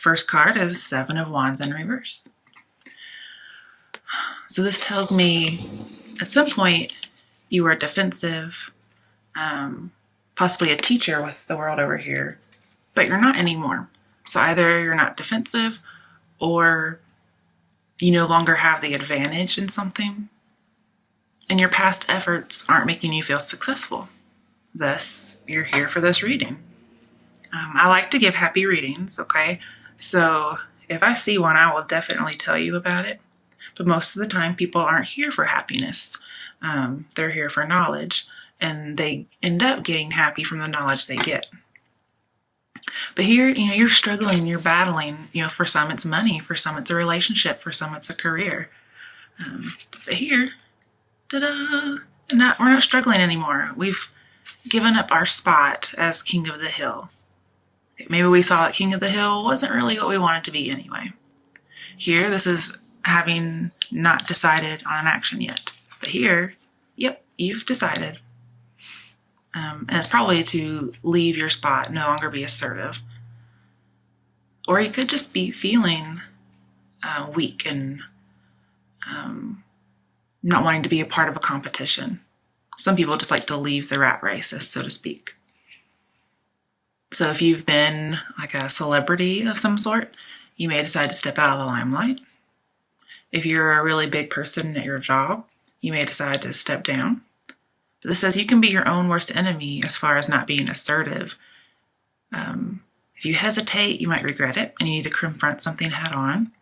first card is Seven of Wands in reverse. So this tells me at some point you were defensive, possibly a teacher with the world over here, but you're not anymore. So either you're not defensive or you no longer have the advantage in something, and your past efforts aren't making you feel successful. Thus, you're here for this reading. I like to give happy readings, okay? So if I see one, I will definitely tell you about it. But most of the time, people aren't here for happiness. They're here for knowledge, and they end up getting happy from the knowledge they get. But here, you're struggling, you're battling. For some it's money, for some it's a relationship, for some it's a career. But here, ta-da! We're not struggling anymore. We've given up our spot as King of the Hill. Maybe we saw that King of the Hill wasn't really what we wanted to be anyway. Here, this is having not decided on an action yet. But here, yep, you've decided. And it's probably to leave your spot, no longer be assertive. Or you could just be feeling weak and not wanting to be a part of a competition. Some people just like to leave the rat race, so to speak. So if you've been like a celebrity of some sort, you may decide to step out of the limelight. If you're a really big person at your job, you may decide to step down. But this says you can be your own worst enemy as far as not being assertive. If you hesitate, you might regret it, and you need to confront something head on.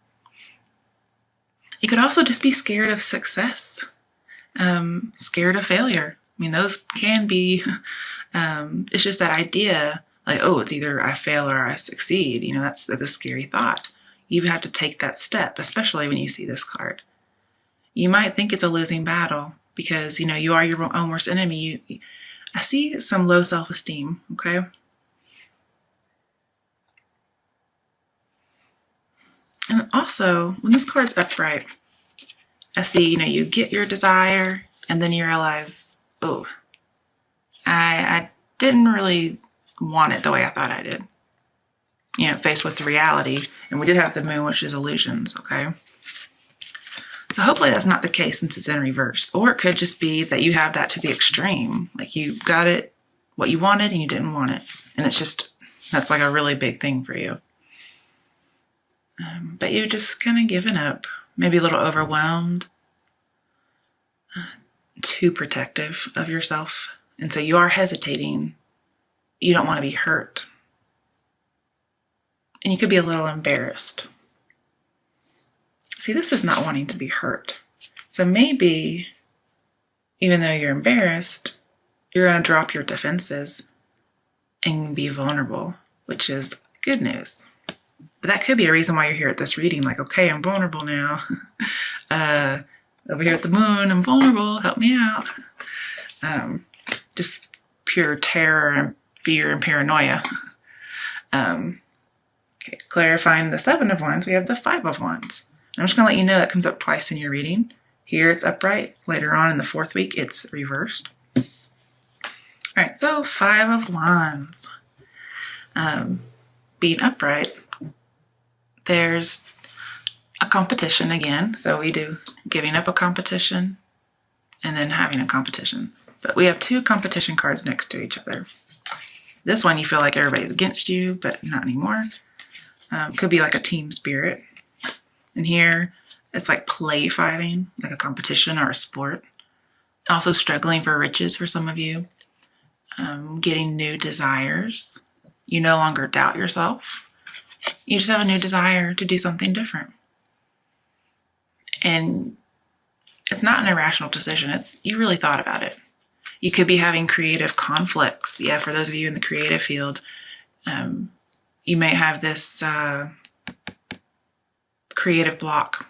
You could also just be scared of success, scared of failure. Those can be, it's just that idea, like, oh, it's either I fail or I succeed. That's the scary thought. You have to take that step, especially when you see this card. You might think it's a losing battle because, you are your own worst enemy. I see some low self-esteem, okay? And also, when this card's upright, I see, you get your desire and then you realize, oh, I didn't really want it the way I thought I did. Faced with the reality. And we did have the moon, which is illusions, okay? So hopefully that's not the case since it's in reverse. Or it could just be that you have that to the extreme. Like you got it, what you wanted, and you didn't want it. And that's like a really big thing for you. But you've just kind of given up. Maybe a little overwhelmed. Too protective of yourself. And so you are hesitating. You don't want to be hurt. And you could be a little embarrassed. See, this is not wanting to be hurt. So maybe, even though you're embarrassed, you're going to drop your defenses and be vulnerable, which is good news. But that could be a reason why you're here at this reading. Like, okay, I'm vulnerable now. Over here at the moon, I'm vulnerable. Help me out. Just pure terror and fear and paranoia. Okay, clarifying the Seven of Wands, we have the Five of Wands. I'm just going to let you know that comes up twice in your reading. Here it's upright. Later on in the fourth week, it's reversed. All right, so Five of Wands. Being upright, there's a competition again. So we do giving up a competition and then having a competition. But we have two competition cards next to each other. This one, you feel like everybody's against you, but not anymore. Could be like a team spirit. And here, it's like play fighting, like a competition or a sport. Also struggling for riches for some of you. Getting new desires. You no longer doubt yourself. You just have a new desire to do something different. And it's not an irrational decision. You really thought about it. You could be having creative conflicts. Yeah, for those of you in the creative field, you may have this creative block,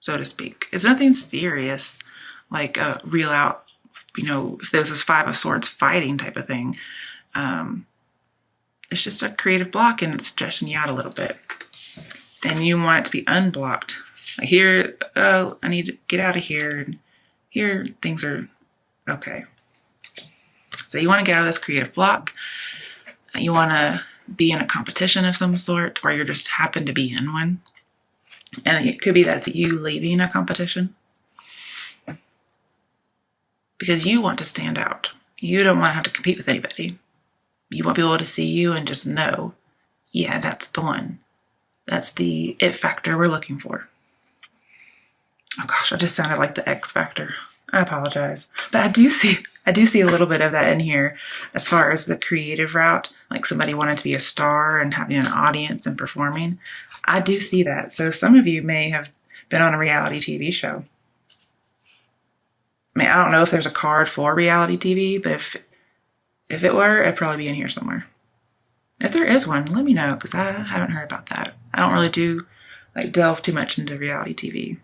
so to speak. It's nothing serious, like a real out, if there's this Five of Swords fighting type of thing. It's just a creative block and it's stressing you out a little bit. And you want it to be unblocked. Like here, oh, I need to get out of here. And here, things are okay. So you want to get out of this creative block. You want to be in a competition of some sort, or you just happen to be in one. And it could be that's you leaving a competition because you want to stand out. You don't want to have to compete with anybody. You want people to see you and just know, yeah, that's the one. That's the it factor we're looking for. Oh gosh, I just sounded like the X Factor. I apologize. But I do see a little bit of that in here as far as the creative route, like somebody wanted to be a star and having an audience and performing. I do see that. So some of you may have been on a reality TV show. I mean, I don't know if there's a card for reality TV, but if it were, it'd probably be in here somewhere. If there is one, let me know, because I haven't heard about that. I don't really delve too much into reality TV.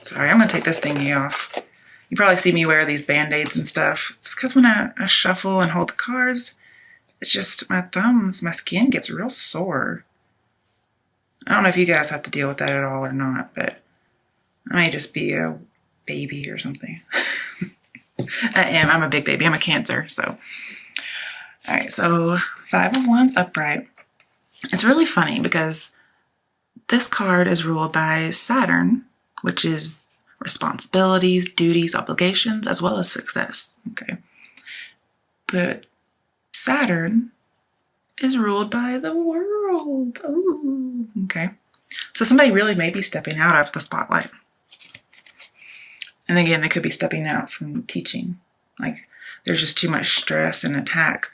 Sorry, I'm going to take this thingy off. You probably see me wear these Band-Aids and stuff. It's because when I shuffle and hold the cards, it's just my skin gets real sore. I don't know if you guys have to deal with that at all or not, but I may just be a baby or something. I am. I'm a big baby. I'm a Cancer, so. All right, so 5 of Wands upright. It's really funny because this card is ruled by Saturn, which is responsibilities, duties, obligations, as well as success. Okay. But Saturn is ruled by the world. Ooh. Okay. So somebody really may be stepping out of the spotlight. And again, they could be stepping out from teaching. Like there's just too much stress and attack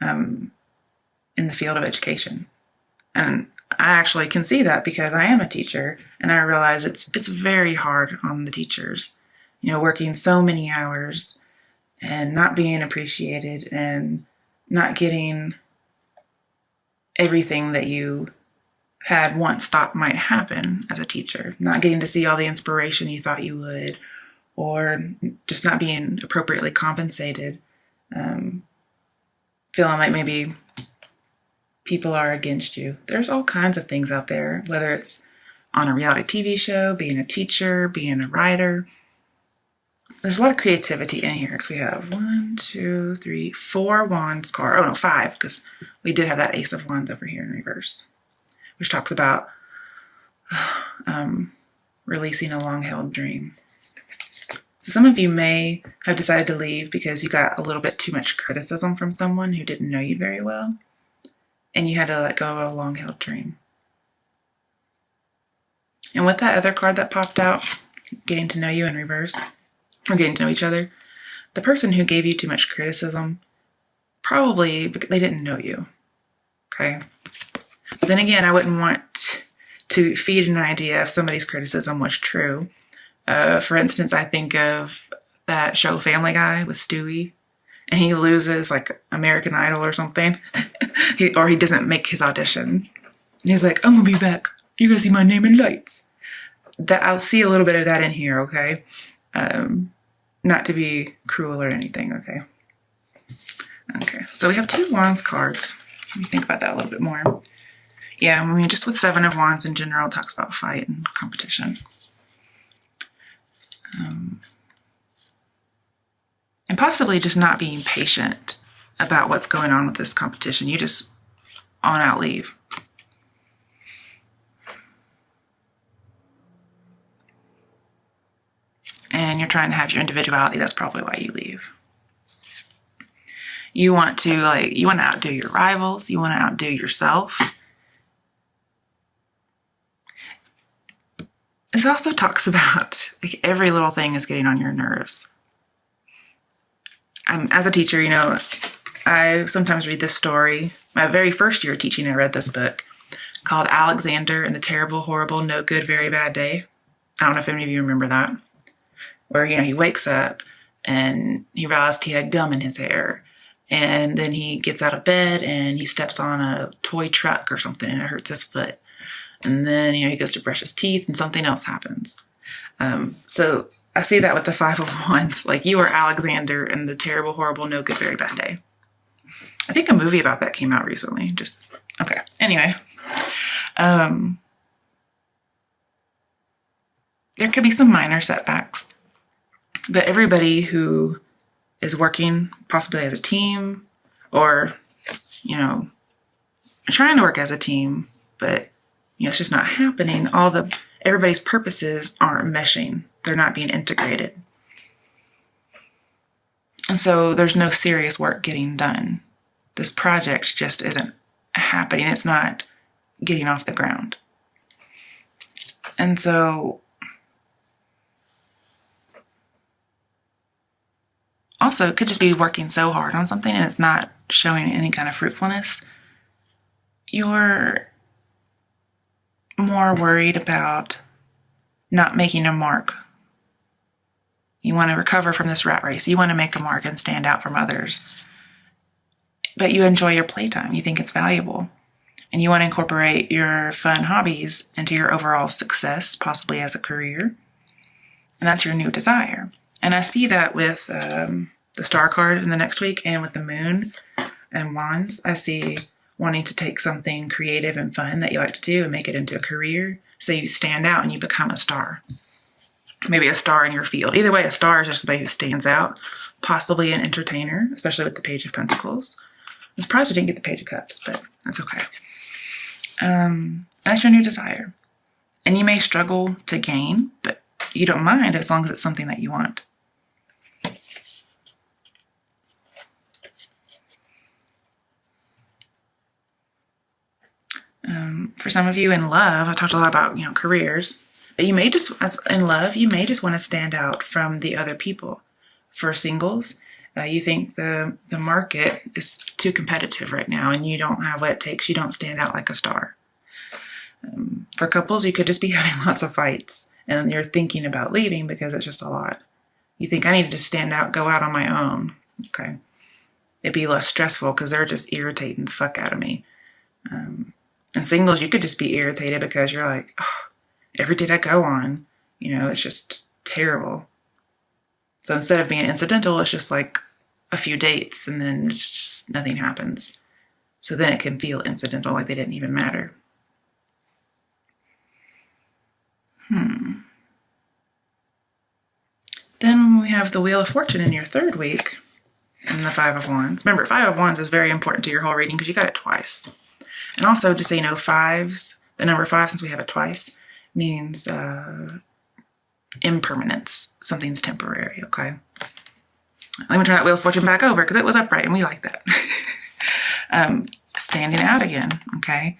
in the field of education. And I actually can see that because I am a teacher and I realize it's very hard on the teachers, working so many hours and not being appreciated and not getting everything that you had once thought might happen as a teacher, not getting to see all the inspiration you thought you would, or just not being appropriately compensated, feeling like maybe people are against you. There's all kinds of things out there, whether it's on a reality TV show, being a teacher, being a writer. There's a lot of creativity in here because we have 1, 2, 3, 4 Wands card. Oh no, 5, because we did have that Ace of Wands over here in reverse, which talks about releasing a long-held dream. So some of you may have decided to leave because you got a little bit too much criticism from someone who didn't know you very well. And you had to let go of a long-held dream. And with that other card that popped out, getting to know you in reverse, or getting to know each other, the person who gave you too much criticism, probably they didn't know you, okay? But then again, I wouldn't want to feed an idea if somebody's criticism was true. For instance, I think of that show Family Guy with Stewie, and he loses like American Idol or something. He doesn't make his audition. And he's like, I'm gonna be back. You're gonna see my name in lights. That I'll see a little bit of that in here, okay? Not to be cruel or anything, okay? Okay, so we have 2 Wands cards. Let me think about that a little bit more. Yeah, I mean, just with 7 of Wands in general, it talks about fight and competition. And possibly just not being patient about what's going on with this competition. You just on out leave. And you're trying to have your individuality. That's probably why you leave. You want to outdo your rivals. You want to outdo yourself. This also talks about like every little thing is getting on your nerves. As a teacher, I sometimes read this story. My very first year teaching, I read this book called Alexander and the Terrible, Horrible, No Good, Very Bad Day. I don't know if any of you remember that. Where, he wakes up and he realized he had gum in his hair. And then he gets out of bed and he steps on a toy truck or something and it hurts his foot. And then, he goes to brush his teeth and something else happens. So I see that with the 5 of Wands. Like, you are Alexander in the Terrible, Horrible, No Good, Very Bad Day. I think a movie about that came out recently. Okay. Anyway. There could be some minor setbacks. But everybody who is working possibly as a team or, trying to work as a team, but it's just not happening. Everybody's purposes aren't meshing. They're not being integrated. And so there's no serious work getting done. This project just isn't happening. It's not getting off the ground. And so also, it could just be working so hard on something and it's not showing any kind of fruitfulness. You're more worried about not making a mark. You want to recover from this rat race. You want to make a mark and stand out from others. But you enjoy your playtime. You think it's valuable. And you want to incorporate your fun hobbies into your overall success, possibly as a career. And that's your new desire. And I see that with the star card in the next week and with the moon and wands. I see wanting to take something creative and fun that you like to do and make it into a career. So you stand out and you become a star. Maybe a star in your field. Either way, a star is just somebody who stands out. Possibly an entertainer, especially with the Page of Pentacles. I'm surprised we didn't get the Page of Cups, but that's okay. That's your new desire. And you may struggle to gain, but you don't mind as long as it's something that you want. For some of you in love, I talked a lot about, careers, but you may just, as in love, you may just want to stand out from the other people. For singles, you think the market is too competitive right now and you don't have what it takes. You don't stand out like a star. For couples, you could just be having lots of fights and you're thinking about leaving because it's just a lot. You think, I need to just stand out, go out on my own. Okay. It'd be less stressful because they're just irritating the fuck out of me. And singles, you could just be irritated because you're like, oh, every date I go on, it's just terrible. So instead of being incidental, it's just like a few dates and then it's just nothing happens. So then it can feel incidental, like they didn't even matter. Then we have the Wheel of Fortune in your third week and the Five of Wands. Remember, Five of Wands is very important to your whole reading because you got it twice. And also, just so you know, fives, the number 5, since we have it twice, means impermanence. Something's temporary, okay? Let me turn that Wheel of Fortune back over because it was upright and we like that. Standing out again, okay?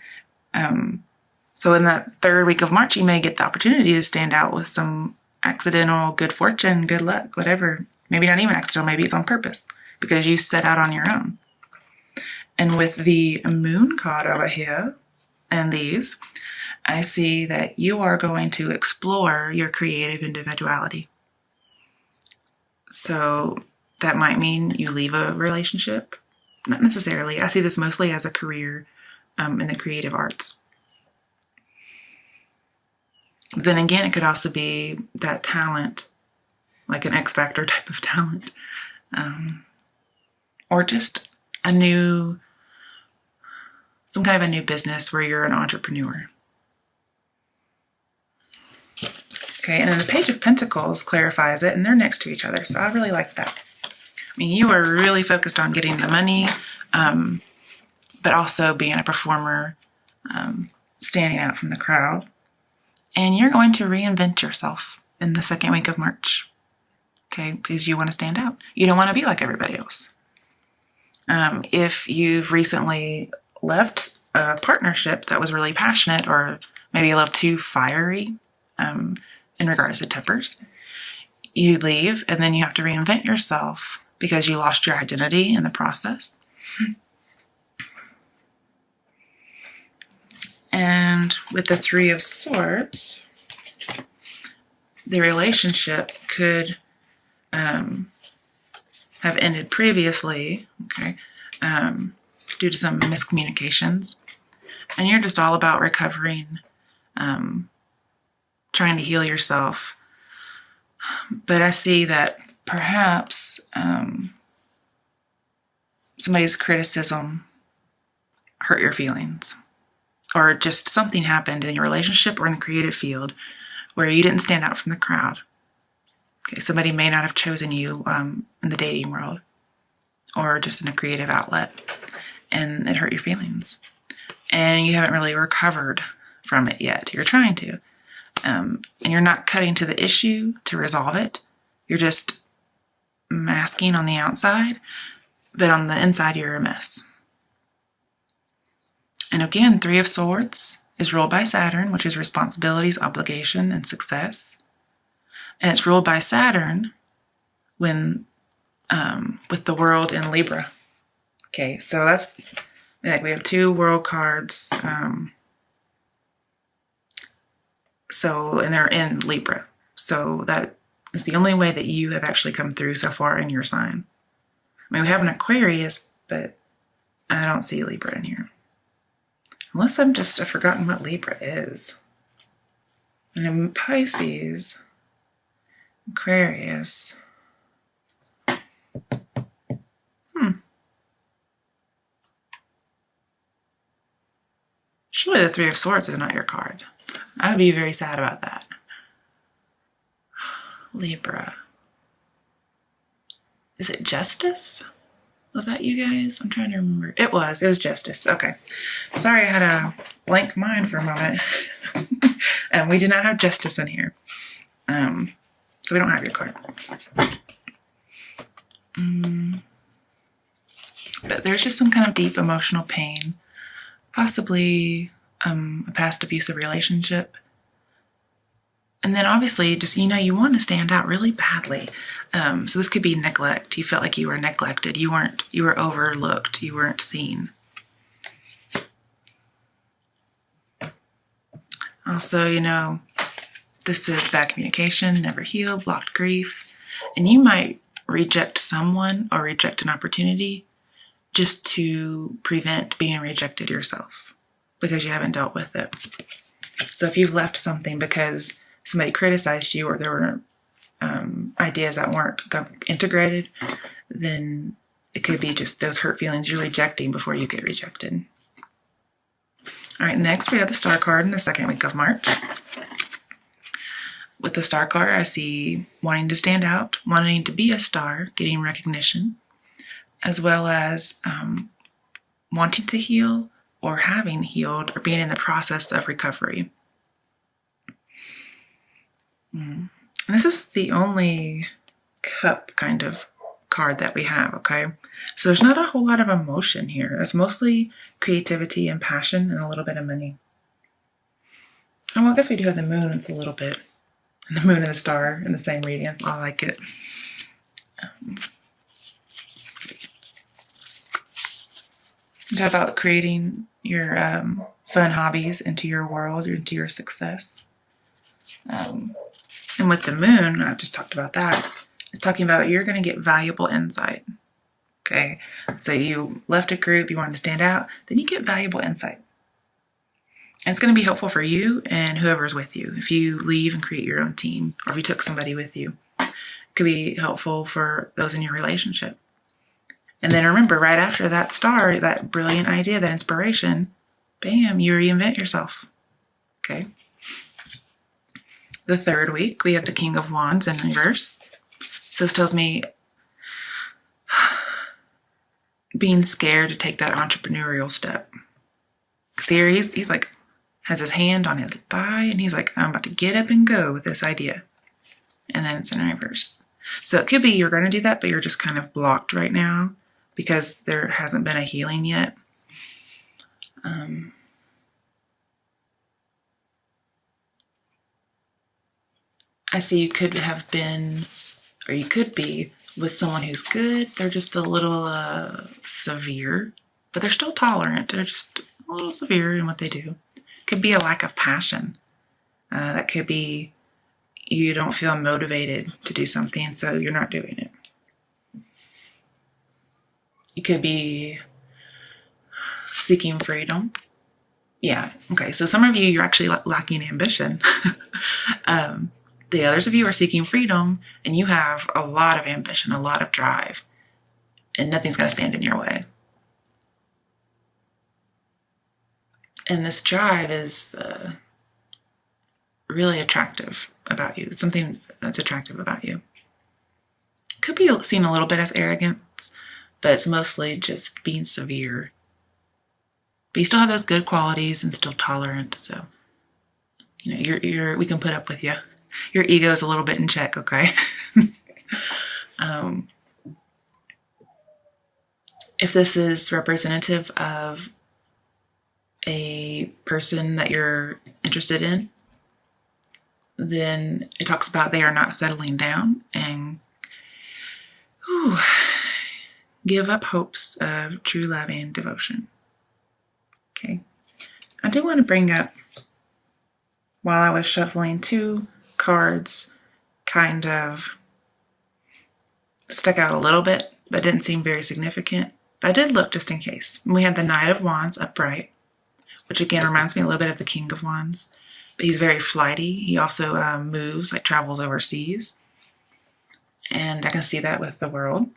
So in that third week of March, you may get the opportunity to stand out with some accidental good fortune, good luck, whatever. Maybe not even accidental, maybe it's on purpose because you set out on your own. And with the moon card over here and these, I see that you are going to explore your creative individuality. So that might mean you leave a relationship. Not necessarily. I see this mostly as a career in the creative arts. Then again, it could also be that talent, like an X Factor type of talent, or just some kind of a new business where you're an entrepreneur. Okay, and then the Page of Pentacles clarifies it, and they're next to each other, so I really like that. I mean, you are really focused on getting the money, but also being a performer, standing out from the crowd. And you're going to reinvent yourself in the second week of March, okay, because you want to stand out. You don't want to be like everybody else. If you've recently left a partnership that was really passionate or maybe a little too fiery in regards to tempers, you leave and then you have to reinvent yourself because you lost your identity in the process. And with the Three of Swords, the relationship could have ended previously, okay, due to some miscommunications. And you're just all about recovering, trying to heal yourself. But I see that perhaps somebody's criticism hurt your feelings. Or just something happened in your relationship or in the creative field where you didn't stand out from the crowd. Okay, somebody may not have chosen you in the dating world or just in a creative outlet, and it hurt your feelings. and you haven't really recovered from it yet. You're trying to. And you're not cutting to the issue to resolve it. You're just masking on the outside, but on the inside, you're a mess. And again, Three of Swords is ruled by Saturn, which is responsibilities, obligation, and success. And it's ruled by Saturn when with the world in Libra. Okay, so that's like we have 2 world cards. And they're in Libra. So that is the only way that you have actually come through so far in your sign. I mean, we have an Aquarius, but I don't see Libra in here. Unless I've forgotten what Libra is. And in Pisces, Aquarius. Surely the Three of Swords is not your card. I would be very sad about that. Libra. Is it Justice? Was that you guys? I'm trying to remember. It was Justice. Okay. Sorry, I had a blank mind for a moment. And we did not have Justice in here. So we don't have your card. But there's just some kind of deep emotional pain. Possibly a past abusive relationship. And then obviously just, you want to stand out really badly. So this could be neglect. You felt like you were neglected. You were overlooked. You weren't seen. Also, this is bad communication, never healed, blocked grief. And you might reject someone or reject an opportunity just to prevent being rejected yourself because you haven't dealt with it. So if you've left something because somebody criticized you or there were ideas that weren't integrated, then it could be just those hurt feelings you're rejecting before you get rejected. All right, next we have the Star card in the second week of March. With the Star card, I see wanting to stand out, wanting to be a star, getting recognition, as well as wanting to heal or having healed or being in the process of recovery. And this is the only cup kind of card that we have, okay? So there's not a whole lot of emotion here. It's mostly creativity and passion and a little bit of money. Oh, well, I guess we do have the moon. It's a little bit. And the moon and the star in the same reading. I like it. Talk about creating your fun hobbies into your world, into your success. And with the moon, I just talked about that. It's talking about you're going to get valuable insight. Okay, so you left a group, you wanted to stand out, then you get valuable insight. And it's going to be helpful for you and whoever's with you. If you leave and create your own team, or if you took somebody with you, it could be helpful for those in your relationship. And then remember, right after that star, that brilliant idea, that inspiration, bam, you reinvent yourself. Okay. The third week, we have the King of Wands in reverse. So this tells me being scared to take that entrepreneurial step. Because here he's like, has his hand on his thigh, and he's like, I'm about to get up and go with this idea. And then it's in reverse. So it could be you're going to do that, but you're just kind of blocked right now because there hasn't been a healing yet. I see you could have been, or you could be with someone who's good. They're just a little severe, but they're still tolerant. They're just a little severe in what they do. Could be a lack of passion. That could be you don't feel motivated to do something, so you're not doing it. You could be seeking freedom. Yeah, okay, so some of you, you're actually lacking ambition. The others of you are seeking freedom, and you have a lot of ambition, a lot of drive, and nothing's going to stand in your way. And this drive is really attractive about you. It's something that's attractive about you. Could be seen a little bit as arrogance, but it's mostly just being severe. but you still have those good qualities and still tolerant. So, you know, we can put up with you. Your ego is a little bit in check, okay? If this is representative of a person that you're interested in, then it talks about they are not settling down and give up hopes of true love and devotion. Okay. I do want to bring up, while I was shuffling, 2 cards kind of stuck out a little bit, but didn't seem very significant. But I did look just in case. We had the Knight of Wands upright, which again reminds me a little bit of the King of Wands. But he's very flighty. He also moves, like travels overseas. And I can see that with the World.